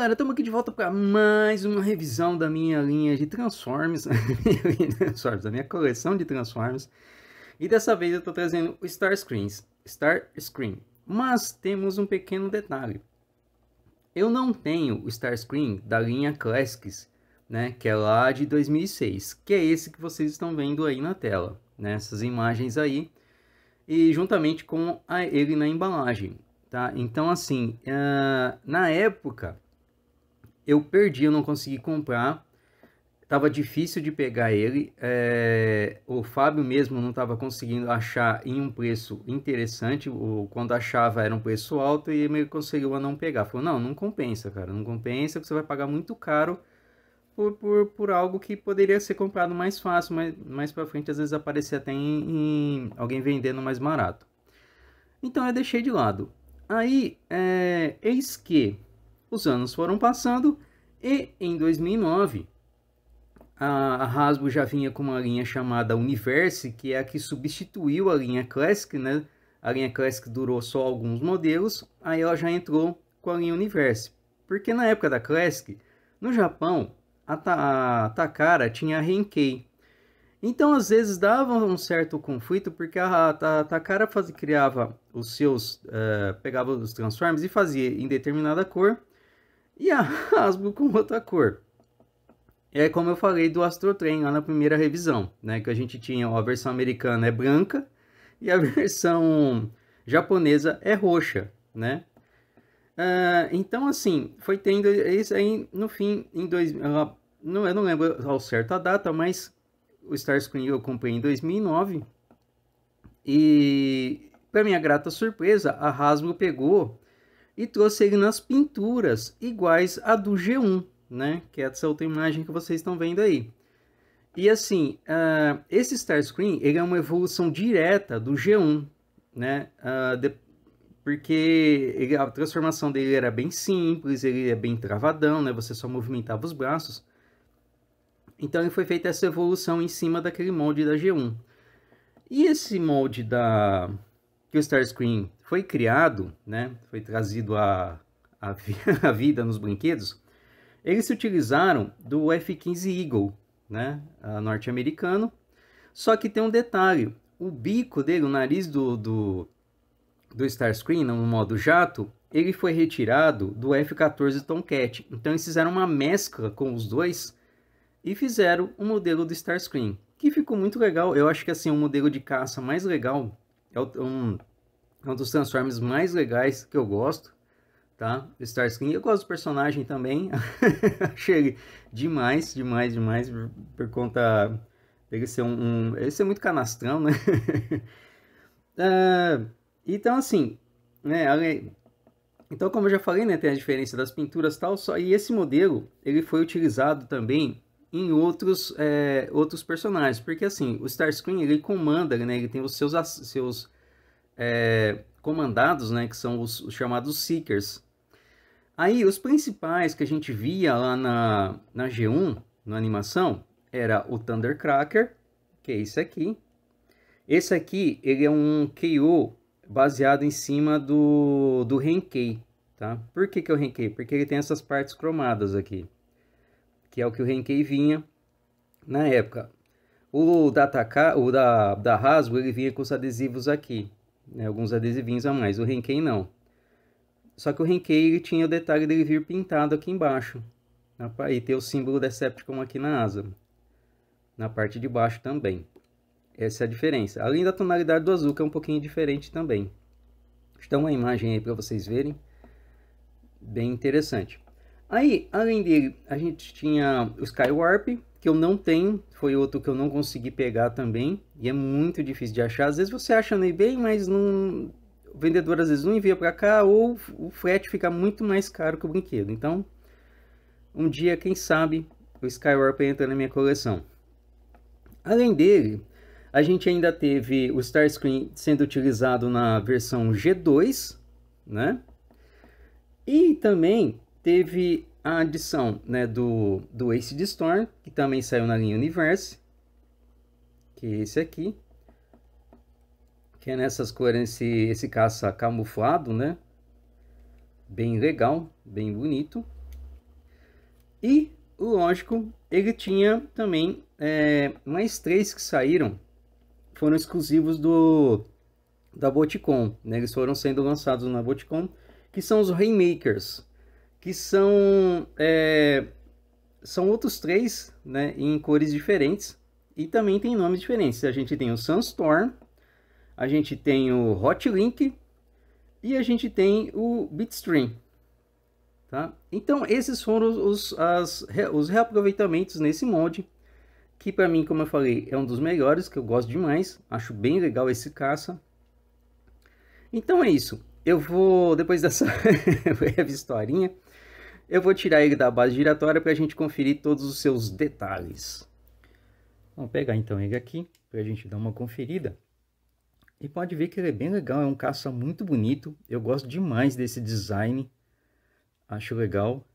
galera, estamos aqui de volta para mais uma revisão da minha linha de Transformers, da minha coleção de Transformers. E dessa vez eu estou trazendo o Starscream. Mas temos um pequeno detalhe. Eu não tenho o Starscream da linha Classics, né, que é lá de 2006, que é esse que vocês estão vendo aí na tela, né, essas imagens aí, e juntamente com ele na embalagem. Tá? Então, assim, na época eu perdi, eu não consegui comprar, tava difícil de pegar ele, o Fábio mesmo não estava conseguindo achar em um preço interessante, quando achava era um preço alto e ele conseguiu a não pegar. Falou, não compensa, cara, não compensa, que você vai pagar muito caro por algo que poderia ser comprado mais fácil, mas mais para frente às vezes aparecer até em alguém vendendo mais barato. Então eu deixei de lado. Aí, eis que os anos foram passando e em 2009 a Hasbro já vinha com uma linha chamada Universe, que é a que substituiu a linha Classic, né? A linha Classic durou só alguns modelos, aí ela já entrou com a linha Universe. Porque na época da Classic, no Japão, a Takara tinha a Henkei. Então, às vezes, dava um certo conflito, porque a Takara criava os seus... pegava os Transformers e fazia em determinada cor, e a Hasbro com outra cor. É como eu falei do Astro Train lá na primeira revisão, né? Que a gente tinha a versão americana é branca e a versão japonesa é roxa, né? Então, assim, foi tendo isso aí no fim, eu não lembro ao certo a data, mas o Starscream eu comprei em 2009 e, para minha grata surpresa, a Hasbro pegou e trouxe ele nas pinturas iguais a do G1, né? Que é essa outra imagem que vocês estão vendo aí. E assim, esse Starscream ele é uma evolução direta do G1, né? Porque a transformação dele era bem simples, ele é bem travadão, né? Você só movimentava os braços. Então ele foi feita essa evolução em cima daquele molde da G1. E esse molde que o Starscream foi criado, né? Foi trazido a vida nos brinquedos. Eles se utilizaram do F-15 Eagle, né? Norte-americano. Só que tem um detalhe. O bico dele, o nariz do Starscream, no modo jato, ele foi retirado do F-14 Tomcat. Então eles fizeram uma mescla com os dois e fizeram o modelo do Starscream, que ficou muito legal. Eu acho que assim, o modelo de caça mais legal, é um dos Transformers mais legais que eu gosto, tá? O Starscream, eu gosto do personagem também, achei ele demais, por conta dele ser ele ser muito canastrão, né? Então assim, né, então como eu já falei, né, tem a diferença das pinturas e tal, e esse modelo, ele foi utilizado também em outros personagens, porque assim, o Starscream, ele comanda, né, ele tem os seus comandados, né, que são os chamados Seekers. Aí, os principais que a gente via lá na G1, na animação, era o Thundercracker, que é esse aqui. Esse aqui, ele é um KO baseado em cima do Henkei, tá? Por que é o Henkei? Porque ele tem essas partes cromadas aqui, que é o que o Henkei vinha na época. O da Hasbro, ele vinha com os adesivos aqui, né? Alguns adesivinhos a mais. O Henkei não. Só que o Henkei, ele tinha o detalhe dele vir pintado aqui embaixo. E ter o símbolo Decepticon aqui na asa. Na parte de baixo também. Essa é a diferença. Além da tonalidade do azul, que é um pouquinho diferente também. Então, uma imagem aí para vocês verem. Bem interessante. Aí, além dele, a gente tinha o Skywarp, que eu não tenho. Foi outro que eu não consegui pegar também. E é muito difícil de achar. Às vezes você acha no eBay, mas não... o vendedor às vezes não envia para cá, ou o frete fica muito mais caro que o brinquedo. Então, um dia, quem sabe, o Skywarp entra na minha coleção. Além dele, a gente ainda teve o Starscream sendo utilizado na versão G2, né? E também teve a adição, né, do Acid Storm, que também saiu na linha Universe, que é esse aqui, que é nessas cores, esse caça camuflado, né? Bem legal, bem bonito. E, lógico, ele tinha também mais 3 que saíram, foram exclusivos da Boticom, né? Eles foram sendo lançados na Boticom, que são os Rainmakers, que são outros 3, né, em cores diferentes e também tem nomes diferentes. A gente tem o Sunstorm, a gente tem o Hotlink e a gente tem o Bitstream, tá? Então esses foram os reaproveitamentos nesse mod, que para mim, como eu falei, é um dos melhores, que eu gosto demais, acho bem legal esse caça. Então é isso, eu vou, depois dessa breve historinha, eu vou tirar ele da base giratória para a gente conferir todos os seus detalhes. Vamos pegar então ele aqui para a gente dar uma conferida. E pode ver que ele é bem legal, é um caça muito bonito. Eu gosto demais desse design, acho legal.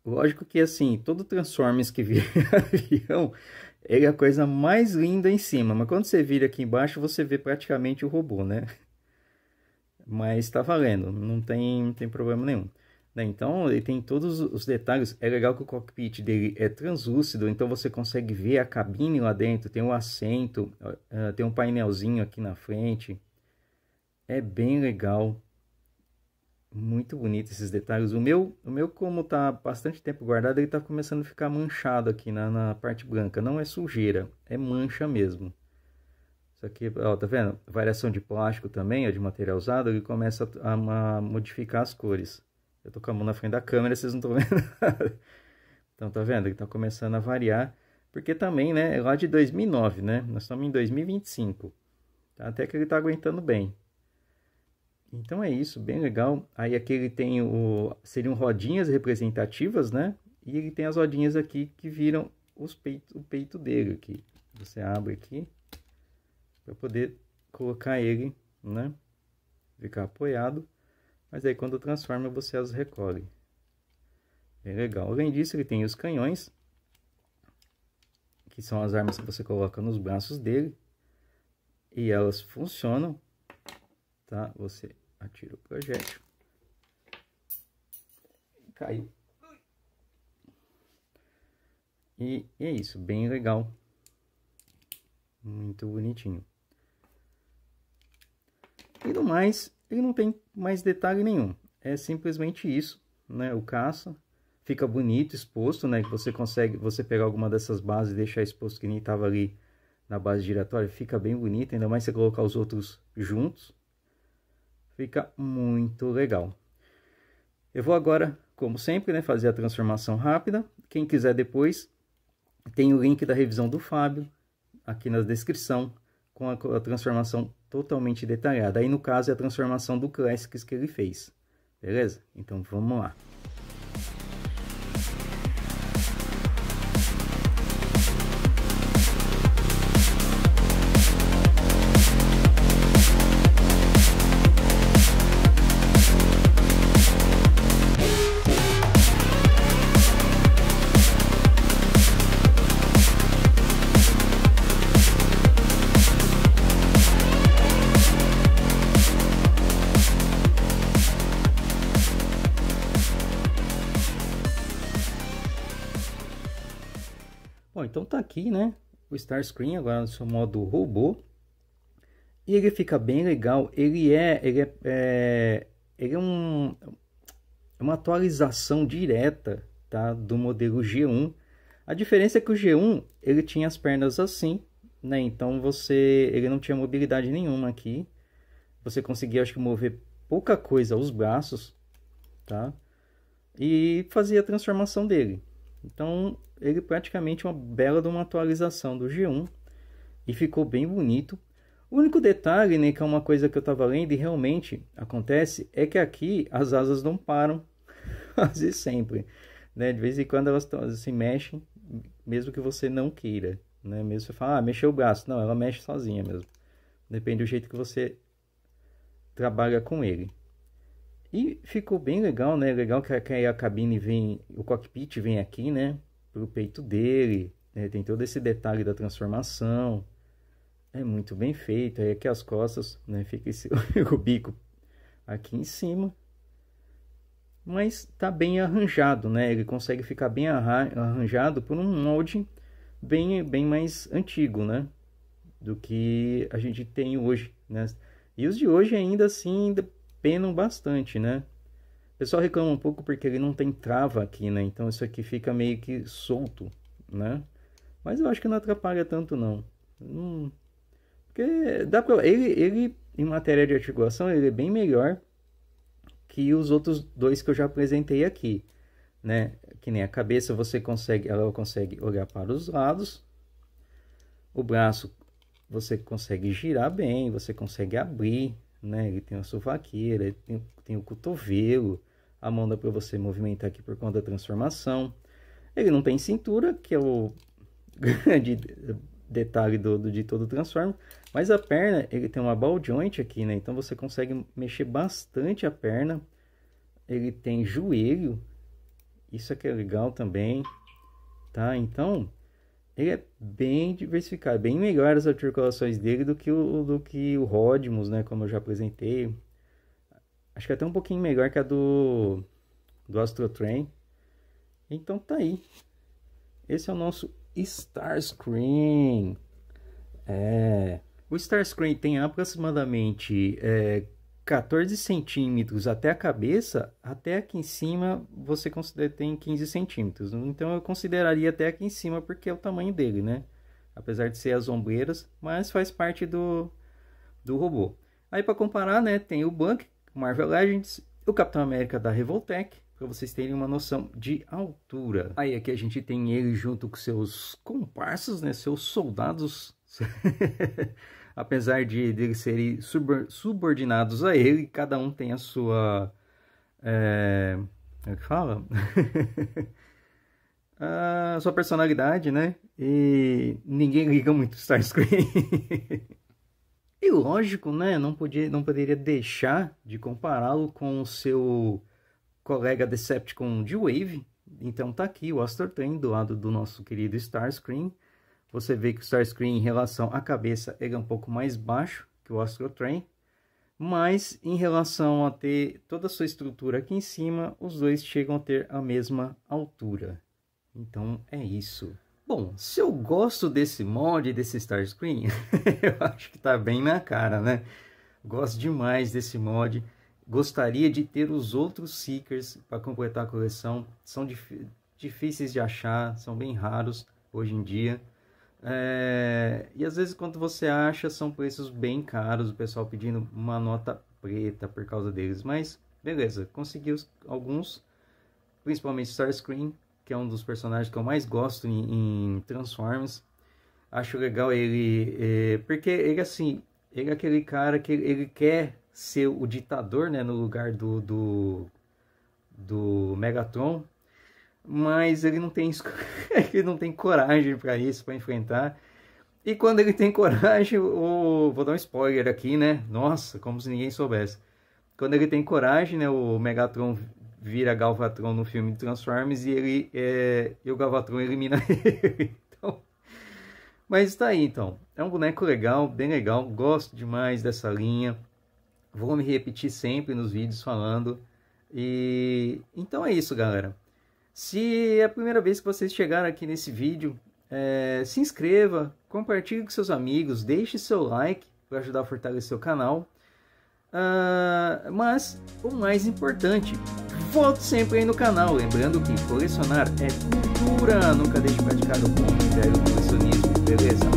Lógico que assim, todo Transformers que vira avião, ele é a coisa mais linda em cima. Mas quando você vira aqui embaixo, você vê praticamente o robô, né? Mas tá valendo, não tem problema nenhum. Então ele tem todos os detalhes. É legal que o cockpit dele é translúcido, então você consegue ver a cabine lá dentro. Tem um assento, tem um painelzinho aqui na frente. É bem legal, muito bonito esses detalhes. O meu como tá bastante tempo guardado, ele tá começando a ficar manchado aqui na parte branca. Não é sujeira, é mancha mesmo. Isso aqui, ó, tá vendo? Variação de plástico também, ó, de material usado, ele começa a modificar as cores. Eu tô com a mão na frente da câmera, vocês não estão vendo nada. Então, tá vendo? Ele tá começando a variar. Porque também, né? É lá de 2009, né? Nós estamos em 2025. Tá? Até que ele tá aguentando bem. Então é isso, bem legal. Aí aqui ele tem seriam rodinhas representativas, né? E ele tem as rodinhas aqui que viram o peito dele aqui. Você abre aqui para poder colocar ele, né? Ficar apoiado. Mas aí quando transforma você as recolhe. É legal. Além disso, ele tem os canhões, que são as armas que você coloca nos braços dele. E elas funcionam, tá? Você atira o projétil. Caiu. E é isso, bem legal. Muito bonitinho. E no mais, ele não tem mais detalhe nenhum. É simplesmente isso, né? O caça fica bonito exposto, né? Que você consegue, você pegar alguma dessas bases e deixar exposto que nem estava ali na base giratória, fica bem bonito. Ainda mais você colocar os outros juntos, fica muito legal. Eu vou agora, como sempre, né, fazer a transformação rápida. Quem quiser depois, tem o link da revisão do Fábio aqui na descrição, com a transformação totalmente detalhada. Aí no caso é a transformação do Classics que ele fez. Beleza? Então vamos lá. Bom, então tá aqui, né, o Starscream agora no seu modo robô. E ele fica bem legal. Ele é uma atualização direta, tá, do modelo G1. A diferença é que o G1 ele tinha as pernas assim, né? Então ele não tinha mobilidade nenhuma aqui. Você conseguia, acho que, mover pouca coisa os braços, tá? E fazia a transformação dele. Então ele praticamente é uma bela de uma atualização do G1 e ficou bem bonito. O único detalhe, né, que é uma coisa que eu estava lendo e realmente acontece, é que aqui as asas não param quase sempre, né? De vez em quando elas se mexem, mesmo que você não queira, né? Mesmo você fala, mexeu o braço, não, ela mexe sozinha mesmo. Depende do jeito que você trabalha com ele. E ficou bem legal, né? Legal que a cabine vem, o cockpit vem aqui, né? Pro peito dele, né? Tem todo esse detalhe da transformação. É muito bem feito. Aí aqui as costas, né? Fica o bico aqui em cima. mas tá bem arranjado, né? Ele consegue ficar bem arranjado por um molde bem mais antigo, né? Do que a gente tem hoje, né? E os de hoje ainda assim penam bastante, né? O pessoal reclama um pouco porque ele não tem trava aqui, né? Então isso aqui fica meio que solto, né? Mas eu acho que não atrapalha tanto não. Porque dá pra... ele em matéria de articulação ele é bem melhor que os outros dois que eu já apresentei aqui, né? Que nem a cabeça ela consegue olhar para os lados. O braço você consegue girar bem, você consegue abrir, né? Ele tem a sovaqueira, ele tem o cotovelo, a mão dá para você movimentar aqui por conta da transformação. Ele não tem cintura, que é o grande detalhe de todo o Transform, mas a perna, ele tem uma ball joint aqui, né? Então você consegue mexer bastante a perna. Ele tem joelho, isso aqui é legal também, tá? Então ele é bem diversificado, bem melhor as articulações dele do que o Rodimus, né? Como eu já apresentei. Acho que até um pouquinho melhor que a do Astrotrain. Então tá aí. Esse é o nosso Starscream. O Starscream tem aproximadamente 14 centímetros até a cabeça. Até aqui em cima você tem 15 centímetros. Então eu consideraria até aqui em cima porque é o tamanho dele, né? Apesar de ser as ombreiras, mas faz parte do robô. Aí para comparar, né, tem o Buck, Marvel Legends, o Capitão América da Revoltech, para vocês terem uma noção de altura. Aí aqui a gente tem ele junto com seus comparsas, né, seus soldados. Apesar de eles serem subordinados a ele, cada um tem a sua... como é que fala? A sua personalidade, né? E ninguém liga muito Starscream. E lógico, né? Não poderia deixar de compará-lo com o seu colega Decepticon de Wave. Então tá aqui o Astrotrain do lado do nosso querido Starscream. Você vê que o Starscream, em relação à cabeça, ele é um pouco mais baixo que o Astrotrain. Mas em relação a ter toda a sua estrutura aqui em cima, os dois chegam a ter a mesma altura. Então é isso. Bom, se eu gosto desse mod, desse Starscream, eu acho que tá bem na cara, né? Gosto demais desse mod. Gostaria de ter os outros Seekers para completar a coleção. São difíceis de achar, são bem raros hoje em dia. E às vezes quando você acha, são preços bem caros. O pessoal pedindo uma nota preta por causa deles. Mas beleza, consegui alguns, principalmente Starscream, que é um dos personagens que eu mais gosto em Transformers. Acho legal ele, porque ele assim, ele é aquele cara que ele quer ser o ditador, né, no lugar do Megatron, mas ele não tem ele não tem coragem para isso, para enfrentar. E quando ele tem coragem, vou dar um spoiler aqui, né? Nossa, como se ninguém soubesse. Quando ele tem coragem, né, o Megatron vira Galvatron no filme de Transformers e o Galvatron elimina ele. Então, mas está aí, então. É um boneco legal, bem legal. Gosto demais dessa linha. Vou me repetir sempre nos vídeos falando. E então é isso, galera. Se é a primeira vez que vocês chegaram aqui nesse vídeo, se inscreva, compartilhe com seus amigos, deixe seu like para ajudar a fortalecer o canal. Mas o mais importante, volte sempre aí no canal, lembrando que colecionar é cultura, nunca deixe de praticar o bom e velho colecionismo, beleza?